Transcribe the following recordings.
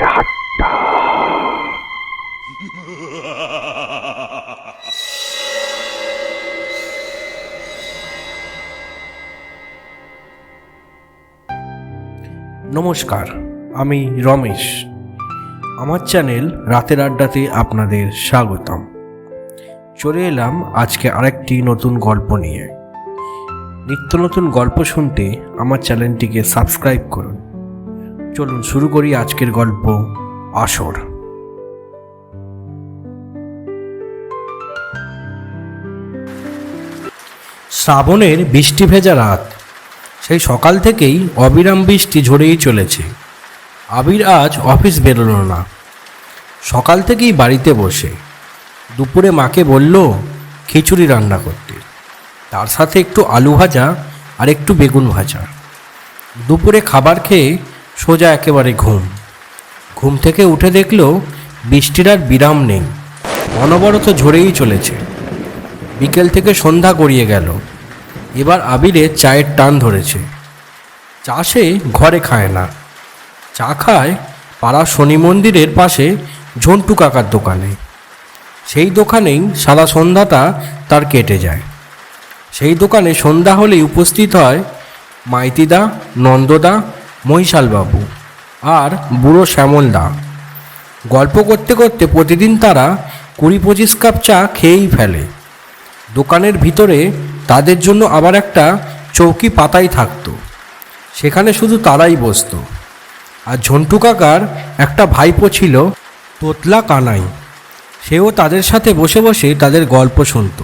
হাট্টা। নমস্কার, আমি রমেশ। আমার চ্যানেল রাতের আড্ডাতে আপনাদের স্বাগতম। চলে এলাম আজকে আরেকটি নতুন গল্প নিয়ে। নিত্য নতুন গল্প শুনতে আমার চ্যানেলটিকে সাবস্ক্রাইব করুন। চলুন শুরু করি আজকের গল্প, আসর। শ্রাবণের বৃষ্টি ভেজা রাত। সেই সকাল থেকেই অবিরাম বৃষ্টি ঝরেই চলেছে। আবির আজ অফিস বেরোলো না। সকাল থেকেই বাড়িতে বসে। দুপুরে মাকে বলল খিচুড়ি রান্না করতে, তার সাথে একটু আলু ভাজা আর একটু বেগুন ভাজা। দুপুরে খাবার খেয়ে সোজা একেবারে ঘুম থেকে উঠে দেখল বৃষ্টির আর বিরাম নেই, অনবরত ঝরেই চলেছে। বিকেল থেকে সন্ধ্যা গড়িয়ে গেল। এবার আবিরের চায়ের টান ধরেছে। চা সে ঘরে খায় না, চা খায় পাড়ার শনি মন্দিরের পাশে ঝন্টু কাকার দোকানে। সেই দোকানেই সারা সন্ধ্যাটা তার কেটে যায়। সেই দোকানে সন্ধ্যা হলেই উপস্থিত হয় মাইতিদা, নন্দদা, মহিষালবাবু আর বুড়ো শ্যামলদা। গল্প করতে করতে প্রতিদিন তারা 20-25 কাপ চা খেয়েই ফেলে। দোকানের ভিতরে তাদের জন্য আবার একটা চৌকি পাতাই থাকতো, সেখানে শুধু তারাই বসতো। আর ঝন্টু কাকার একটা ভাইপো ছিল, তোতলা কানাই। সেও তাদের সাথে বসে বসে তাদের গল্প শুনত।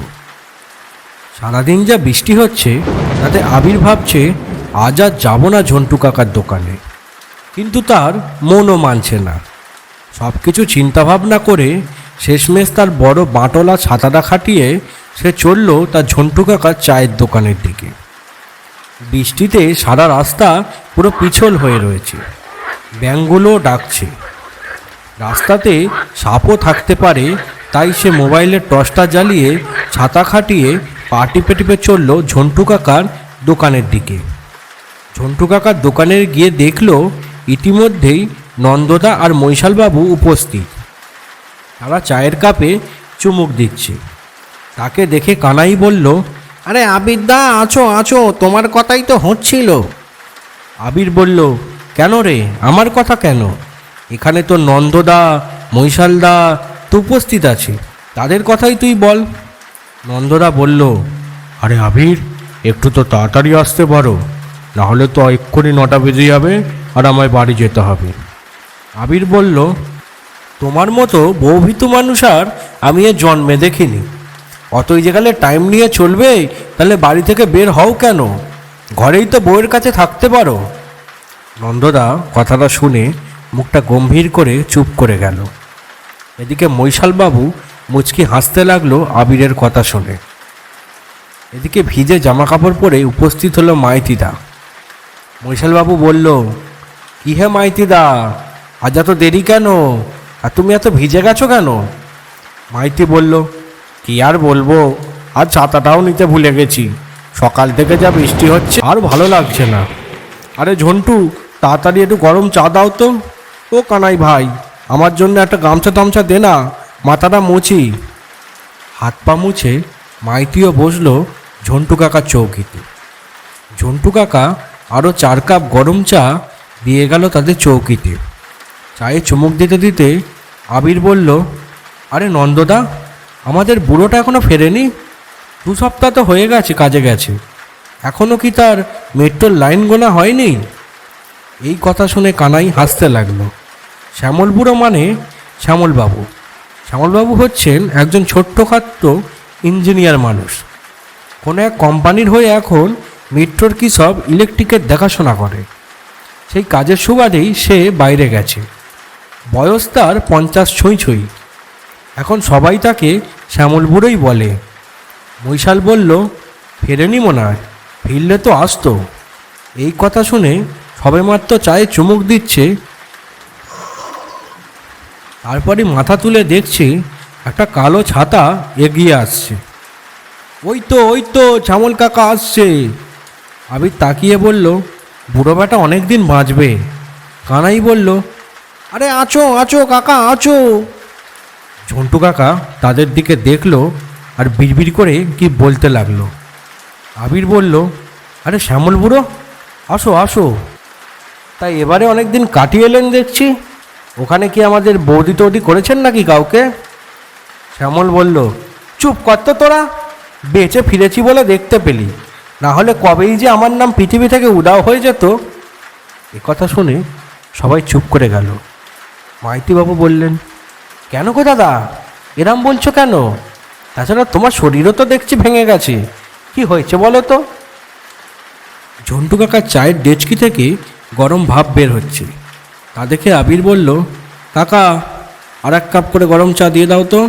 সারাদিন যা বৃষ্টি হচ্ছে তাতে আবির ভাবছে আজ আর যাবো না ঝন্টু কাকার দোকানে, কিন্তু তার মনও মানছে না। সব কিছু চিন্তাভাবনা করে শেষমেশ তার বড় বাঁটলা ছাতাটা খাটিয়ে সে চলল তার ঝন্টু কাকার চায়ের দোকানের দিকে। বৃষ্টিতে সারা রাস্তা পুরো পিছল হয়ে রয়েছে, ব্যাঙগুলো ডাকছে। রাস্তাতে সাপও থাকতে পারে, তাই সে মোবাইলের টর্চটা জ্বালিয়ে ছাতা খাটিয়ে পা টিপে টিপে চলল ঝন্টু কাকার দোকানের দিকে। ঝন্টু কাকার দোকানে গিয়ে দেখল ইতিমধ্যেই নন্দদা আর মহিষালবাবু উপস্থিত। তারা চায়ের কাপে চুমুক দিচ্ছে। তাকে দেখে কানাই বলল, আরে আবিরদা, আছো, তোমার কথাই তো হচ্ছিল। আবির বলল, কেন রে, আমার কথা কেন? এখানে তো নন্দদা, মহিষালদা তো উপস্থিত আছে, তাদের কথাই তুই বল। নন্দদা বলল, আরে আবির, একটু তো তাড়াতাড়ি আসতে পারো, নাহলে তো এক্ষুনি 9টা বেজে যাবে আর আমায় বাড়ি যেতে হবে। আবির বলল, তোমার মতো বউভীতু মানুষ আর আমি এ জন্মে দেখিনি। অতই যে গেলে টাইম নিয়ে চলবে, তাহলে বাড়ি থেকে বের হও কেন? ঘরেই তো বউয়ের কাছে থাকতে পারো। নন্দদা কথাটা শুনে মুখটা গম্ভীর করে চুপ করে গেল। এদিকে মহিষালবাবু মুচকি হাসতে লাগলো আবিরের কথা শুনে। এদিকে ভিজে জামা কাপড় পরে উপস্থিত হলো মাইতিদা। মহিষালবাবু বলল, কি হে মাইতিদা, আজ এত দেরি কেন? আর তুমি এত ভিজে গেছো কেন? মাইতি বলল, কি আর বলবো, আজ ছাতাটাও নিতে ভুলে গেছি। সকাল থেকে যা বৃষ্টি হচ্ছে আর ভালো লাগছে না। আরে ঝন্টু, তাড়াতাড়ি একটু গরম চা দাও তো। ও কানাই ভাই, আমার জন্য একটা গামছা টামছা দে না, মাথাটা মুছি। হাত পা মুছে মাইতিও বসলো ঝন্টু কাকার চৌকিতে। ঝন্টু কাকা আরও 4 কাপ গরম চা দিয়ে গেল তাদের চৌকিতে। চায়ে চুমুক দিতে দিতে আবির বলল, আরে নন্দদা, আমাদের বুড়োটা এখনও ফেরেনি? 2 সপ্তাহ তো হয়ে গেছে কাজে গেছে, এখনও কি তার মেট্রোর লাইন গোনা হয়নি? এই কথা শুনে কানাই হাসতে লাগলো। শ্যামল বুড়ো মানে শ্যামলবাবু। শ্যামলবাবু হচ্ছেন একজন ছোট্টখাট্ট ইঞ্জিনিয়ার মানুষ। কোনো এক কোম্পানির হয়ে এখন মেট্রোর কি সব ইলেকট্রিকের দেখাশোনা করে। সেই কাজের সুবাদেই সে বাইরে গেছে। বয়স তার 50 ছুঁই। এখন সবাই তাকে শ্যামল বুড়োই বলে। মহিষাল বলল, ফেরেনি মনে হয়, ফিরলে তো আসতো। এই কথা শুনে সবেমাত্র চায়ে চুমুক দিচ্ছে, তারপরই মাথা তুলে দেখছি একটা কালো ছাতা এগিয়ে আসছে। ওই তো শ্যামল কাকা আসছে। আবির তাকিয়ে বলল, বুড়ো বেটা অনেক দিন বাঁচবে। কানাই বলল, আরে আছো আছো কাকা আছো। ঝন্টু কাকা তাদের দিকে দেখলো আর বিড়বিড় করে কি বলতে লাগলো। আবির বলল, আরে শ্যামল বুড়ো, আসো আসো। তাই এবারে অনেক দিন কাটিয়ে এলেন দেখছি। ওখানে কি আমাদের বৌদি টৌদি করেছেন নাকি কাউকে? শ্যামল বলল, চুপ কর তো তোরা, বেঁচে ফিরেছি বলে দেখতে পেলি, না হলে কবেই যে আমার নাম পৃথিবী থেকে উধাও হয়ে যেত। এ কথা শুনে সবাই চুপ করে গেল। মাইতিবাবু বললেন, কেন গো দাদা, এরম বলছো কেন? তাছাড়া তোমার শরীরও তো দেখছি ভেঙে গেছে, কি হয়েছে বলো তো? ঝন্টু কাকার চায়ের ডেচকি থেকে গরম ভাপ বের হচ্ছে, তা দেখে আবির বলল, কাকা আর এক কাপ করে গরম চা দিয়ে দাও তো।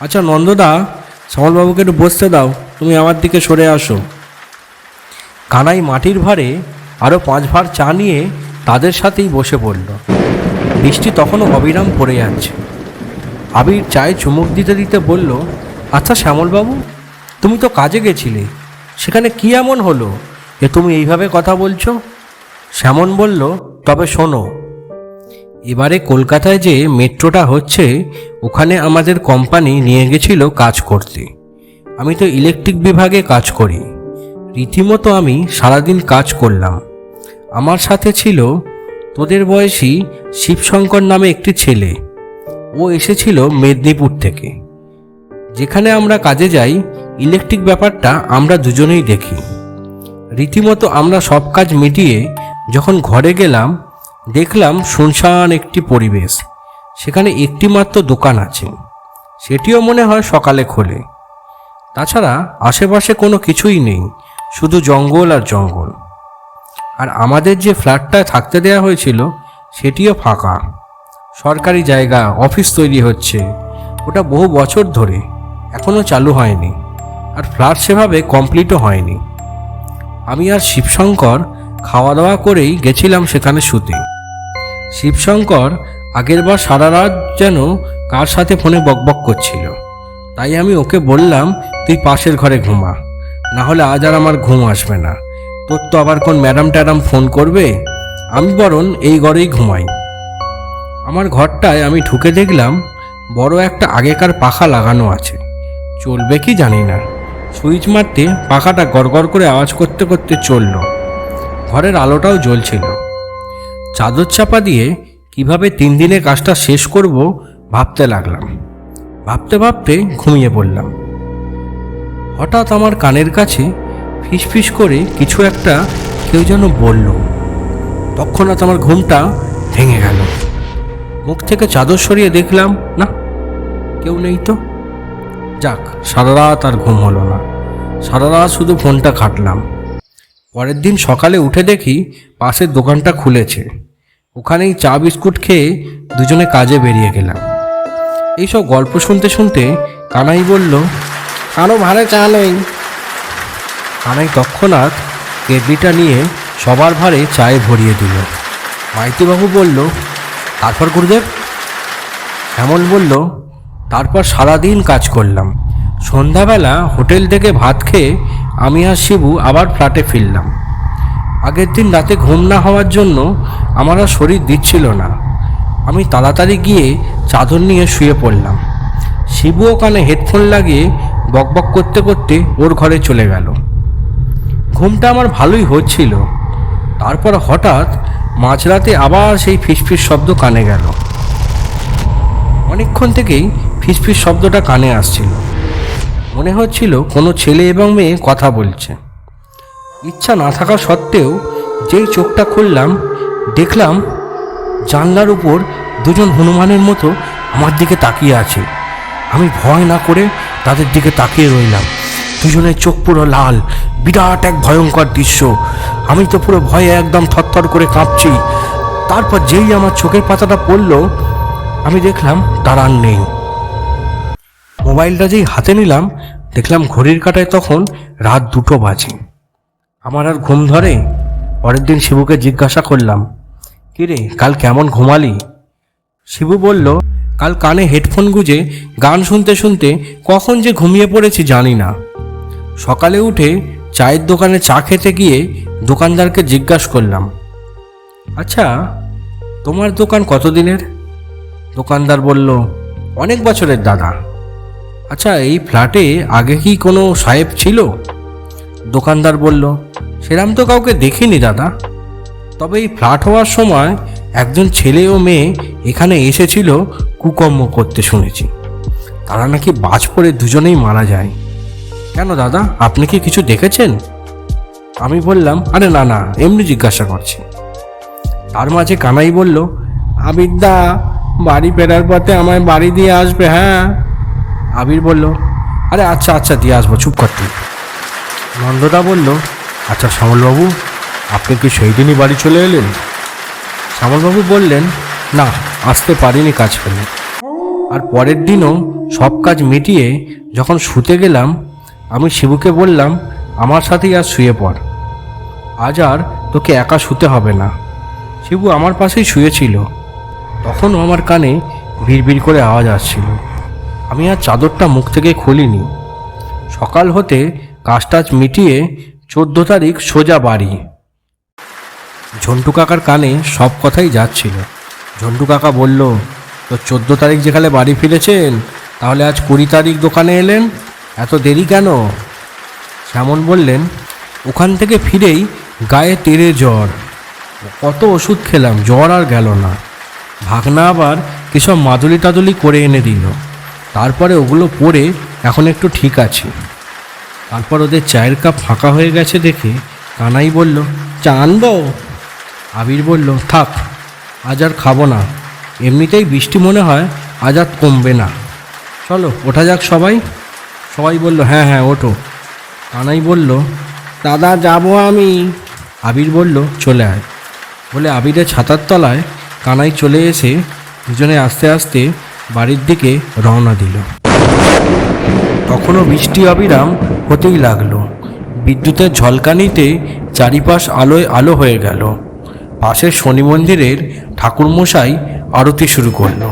আচ্ছা নন্দদা, শ্যামলবাবুকে একটু বসতে দাও, তুমি আমার দিকে সরে আসো। কানাই মাটির ভারে আরও 5 ভার চা নিয়ে তাদের সাথেই বসে পড়ল। বৃষ্টি তখনও অবিরাম পড়ে যাচ্ছে। আবির চায়ে চুমুক দিতে দিতে বলল, আচ্ছা শ্যামলবাবু, তুমি তো কাজে গেছিলে, সেখানে কি এমন হলো যে তুমি এইভাবে কথা বলছো? শ্যামন বলল, তবে শোনো, এবারে কলকাতায় যে মেট্রোটা হচ্ছে, ওখানে আমাদের কোম্পানি নিয়ে গেছিল কাজ করতে। আমি তো ইলেকট্রিক বিভাগে কাজ করি। রীতিমতো আমি সারাদিন কাজ করলাম। আমার সাথে ছিল তোদের বয়সী শিবশঙ্কর নামে একটি ছেলে। ও এসেছিল মেদিনীপুর থেকে। যেখানে আমরা কাজে যাই, ইলেকট্রিক ব্যাপারটা আমরা দুজনেই দেখি। রীতিমতো আমরা সব কাজ মিটিয়ে যখন ঘরে গেলাম, দেখলাম শুনশান একটি পরিবেশ। সেখানে একটি মাত্র দোকান আছে, সেটিও মনে হয় সকালে খোলে। তাছাড়া আশেপাশে কোনো কিছুই নেই, শুধু জঙ্গল আর জঙ্গল। আর আমাদের যে ফ্ল্যাটটা থাকতে দেওয়া হয়েছিল, সেটিও ফাঁকা। সরকারি জায়গা, অফিস তৈরি হচ্ছে, ওটা বহু বছর ধরে, এখনও চালু হয়নি। আর ফ্ল্যাট সেভাবে কমপ্লিটও হয়নি। আমি আর শিবশঙ্কর খাওয়া দাওয়া করেই গেছিলাম সেখানে শুতে। শিবশঙ্কর আগেরবার সারা রাত যেন কার সাথে ফোনে বকবক করছিল, তাই আমি ওকে বললাম, তুই পাশের ঘরে ঘুমা, না হলে আজ আর আমার ঘুম আসবে না। তোর তো আবার কোন ম্যাডাম ট্যাডাম ফোন করবে, আমি বরং এই ঘরেই ঘুমাই। আমার ঘরটায় আমি ঢুকে দেখলাম বড় একটা আগেকার পাখা লাগানো আছে, চলবে কি জানি না। সুইচ মারতে পাখাটা গড়গড় করে আওয়াজ করতে করতে চলল। ঘরের আলোটাও জ্বলছিল। চাদর চাপা দিয়ে কিভাবে 3 দিনে কাজটা শেষ করব ভাবতে লাগলাম। ভাবতে ভাবতে ঘুমিয়ে পড়লাম। হঠাৎ আমার কানের কাছে ফিসফিস করে কিছু একটা কেউ যেন বলল। তৎক্ষণাৎ আমার ঘুমটা ভেঙে গেল। মুখ থেকে চাদর সরিয়ে দেখলাম, না, কেউ নেই তো। যাক, সারা রাত আর ঘুম হলো না। সারা রাত শুধু ফোনটা ঘাঁটলাম। পরের দিন সকালে উঠে দেখি পাশের দোকানটা খুলেছে। ওখানেই চা বিস্কুট খেয়ে দুজনে কাজে বেরিয়ে গেলাম। এইসব গল্প শুনতে শুনতে কানাই বলল, আরও ভাড়ে চা নেই। কানাই তৎক্ষণাৎ কেটলিটা নিয়ে সবার ভারে চায়ে ভরিয়ে দিল। মাইতিবাবু বলল, তারপর গুরুদেব? শ্যামল বলল, তারপর সারাদিন কাজ করলাম। সন্ধ্যাবেলা হোটেল থেকে ভাত খেয়ে আমি আর শিবু আবার ফ্ল্যাটে ফিরলাম। আগের দিন রাতে ঘুম না হওয়ার জন্য আমার আর শরীর দিচ্ছিল না। আমি তাড়াতাড়ি গিয়ে চাদর নিয়ে শুয়ে পড়লাম। শিবুও কানে হেডফোন লাগিয়ে বকবক করতে করতে ওর ঘরে চলে গেল। ঘুমটা আমার ভালোই হচ্ছিল। তারপর হঠাৎ মাঝরাতে আবার সেই ফিসফিস শব্দ কানে গেল। অনেকক্ষণ থেকেই ফিসফিস শব্দটা কানে আসছিল। মনে হচ্ছিল কোনো ছেলে এবং মেয়ে কথা বলছে। ইচ্ছা না থাকা সত্ত্বেও যেই চোখটা খুললাম, দেখলাম জানলার উপর দুজন হনুমানের মতো আমার দিকে তাকিয়ে আছে। আমি ভয় না করে তাদের দিকে তাকিয়ে রইলাম। দুজনের চোখ পুরো লাল, বিরাট এক ভয়ঙ্কর দৃশ্য। আমি তো পুরো ভয়ে একদম থরথর করে কাঁপছি। তারপর যেই আমার চোখের পাতাটা পড়ল, আমি দেখলাম তারা আর নেই। মোবাইলটা যেই হাতে নিলাম, দেখলাম ঘড়ির কাঁটায় তখন রাত 2টো বাজে। আমার আর ঘুম ধরে। পরের দিন শিবুকে জিজ্ঞাসা করলাম, কিরে কাল কেমন ঘুমালি? শিবু বলল, কাল কানে হেডফোন গুঁজে গান শুনতে শুনতে কখন যে ঘুমিয়ে পড়েছি জানি না। সকালে উঠে চায়ের দোকানে চা খেতে গিয়ে দোকানদারকে জিজ্ঞাসা করলাম, আচ্ছা তোমার দোকান কতদিনের? দোকানদার বলল, অনেক বছরের দাদা। আচ্ছা, এই ফ্ল্যাটে আগে কি কোনো সাহেব ছিল? দোকানদার বলল, সেরাম তো কাউকে দেখিনি দাদা, তবে এই ফ্ল্যাট হওয়ার সময় একজন ছেলে ও মেয়ে এখানে এসেছিল কুকর্ম করতে শুনেছি। তারা নাকি বাজ পড়ে দুজনেই মারা যায়। কেন দাদা, আপনি কি কিছু দেখেছেন? আমি বললাম, আরে না না, এমনি জিজ্ঞাসা করছি। তার মাঝে কানাই বলল, আবিরদা, বাড়ি ফেরার পথে আমায় বাড়ি দিয়ে আসবে। হ্যাঁ। আবির বলল, আরে আচ্ছা আচ্ছা, দিয়ে আসবো, চুপ করতে। নন্দদা বলল, আচ্ছা শ্যামলবাবু, আপনি কি সেই দিনই বাড়ি চলে এলেন? শ্যামলবাবু বললেন, না, আসতে পারিনি কাজ ফেলে। আর পরের দিনও সব কাজ মিটিয়ে যখন শুতে গেলাম, আমি শিবুকে বললাম, আমার সাথেই আজ শুয়ে পড়, আজ আর তোকে একা শুতে হবে না। শিবু আমার পাশেই শুয়েছিল। তখনও আমার কানে বিড়বিড় করে আওয়াজ আসছিল। আমি আর চাদরটা মুখ থেকে খুলিনি। সকাল হতে কাজটাজ মিটিয়ে 14 তারিখ সোজা বাড়ি। ঝন্টু কাকার কানে সব কথাই যাচ্ছিল। ঝন্টু কাকা বলল, তো 14 তারিখ যেখানে বাড়ি ফিরেছেন, তাহলে আজ 20 তারিখ দোকানে এলেন, এত দেরি কেন? শ্যামল বললেন, ওখান থেকে ফিরেই গায়ে তেড়ে জ্বর, কত ওষুধ খেলাম, জ্বর আর গেল না। ভাগনা আবার কিসব মাদুলি টাদুলি করে এনে দিল, তারপরে ওগুলো পরে এখন একটু ঠিক আছে। তারপর ওদের চায়ের কাপ ফাঁকা হয়ে গেছে দেখে কানাই বলল, চা আনবো? আবির বলল, থাক, আজ আর খাবো না, এমনিতেই বৃষ্টি মনে হয় আজ আর কমবে না, চলো ওঠা যাক সবাই। সবাই বলল, হ্যাঁ হ্যাঁ ওঠো। কানাই বলল, দাদা যাবো আমি। আবির বলল, চলে আয়। বলে আবিরের ছাতার তলায় কানাই চলে এসে দুজনে আস্তে আস্তে বাড়ির দিকে রওনা দিল। তখনও বৃষ্টি অবিরাম হতেই লাগলো। বিদ্যুতের ঝলকানিতে চারিপাশ আলোয় আলো হয়ে গেল। পাশের শনি মন্দিরের ঠাকুরমশাই আরতি শুরু করলো।